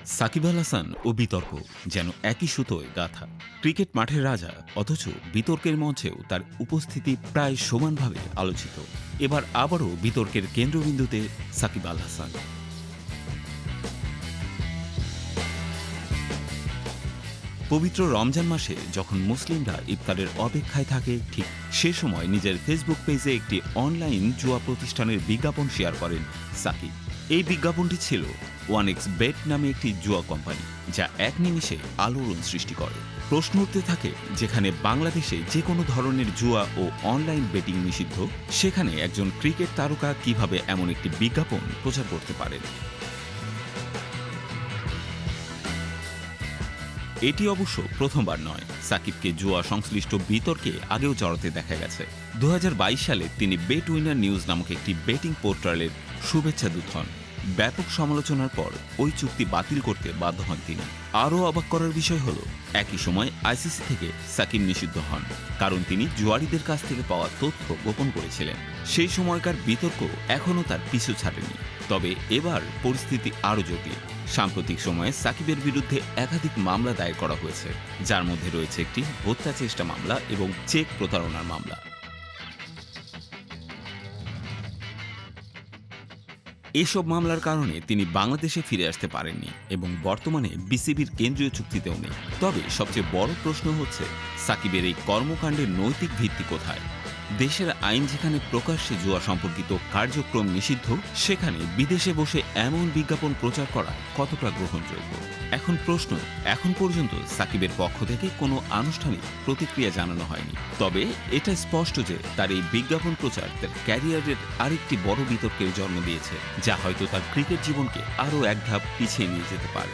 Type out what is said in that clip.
সাকিব আল হাসান ও বিতর্ক যেন একই সুতোয় গাঁথা। ক্রিকেট মাঠের রাজা, অথচ বিতর্কের মঞ্চেও তার উপস্থিতি প্রায় সমানভাবে আলোচিত। এবার আবারও বিতর্কের কেন্দ্রবিন্দুতে সাকিব আল হাসান। পবিত্র রমজান মাসে যখন মুসলিমরা ইফতারের অপেক্ষায় থাকে, ঠিক সে সময় নিজের ফেসবুক পেজে একটি অনলাইন জুয়া প্রতিষ্ঠানের বিজ্ঞাপন শেয়ার করেন সাকিব। এই বিজ্ঞাপনটি ছিল OneXBet নামে একটি জুয়া কোম্পানি, যা এক নিমিষে আলোড়ন সৃষ্টি করে। প্রশ্ন উঠতে থাকে, যেখানে বাংলাদেশে যে কোনো ধরনের জুয়া ও অনলাইন বেটিং নিষিদ্ধ, সেখানে একজন ক্রিকেট তারকা কিভাবে এমন একটি বিজ্ঞাপন প্রচার করতে পারেন। এটি অবশ্য প্রথমবার নয়। সাকিবকে জুয়া সংশ্লিষ্ট বিতর্কে আগেও জড়াতে দেখা গেছে। 2022 সালে তিনি বেট উইনার নিউজ নামক একটি বেটিং পোর্টালের শুভেচ্ছা দূত হন। ব্যাপক সমালোচনার পর ওই চুক্তি বাতিল করতে বাধ্য হন তিনি। আরও অবাক করার বিষয় হল, একই সময় আইসিসি থেকে সাকিব নিষিদ্ধ হন, কারণ তিনি জুয়ারিদের কাছ থেকে পাওয়া তথ্য গোপন করেছিলেন। সেই সময়কার বিতর্ক এখনও তার পিছু ছাড়েনি। তবে এবার পরিস্থিতি আরও জটিল। সাম্প্রতিক সময়ে সাকিবের বিরুদ্ধে একাধিক মামলা দায়ের করা হয়েছে, যার মধ্যে রয়েছে একটি হত্যা চেষ্টা মামলা এবং চেক প্রতারণার মামলা। এসব মামলার কারণে তিনি বাংলাদেশে ফিরে আসতে পারেননি এবং বর্তমানে বিসিবির কেন্দ্রীয় চুক্তিতেও নেই। তবে সবচেয়ে বড় প্রশ্ন হচ্ছে, সাকিবের এই কর্মকাণ্ডের নৈতিক ভিত্তি কোথায়? দেশের আইন যেখানে প্রকাশ্যে জুয়া সম্পর্কিত কার্যক্রম নিষিদ্ধ, সেখানে বিদেশে বসে এমন বিজ্ঞাপন প্রচার করা কতটা গ্রহণযোগ্য? এখন পর্যন্ত সাকিবের পক্ষ থেকে কোনো আনুষ্ঠানিক প্রতিক্রিয়া জানানো হয়নি। তবে এটা স্পষ্ট যে তার এই বিজ্ঞাপন প্রচার তার ক্যারিয়ারের আরেকটি বড় বিতর্কের জন্ম দিয়েছে, যা হয়তো তার ক্রিকেট জীবনকে আরও এক ধাপ পিছিয়ে নিয়ে যেতে পারে।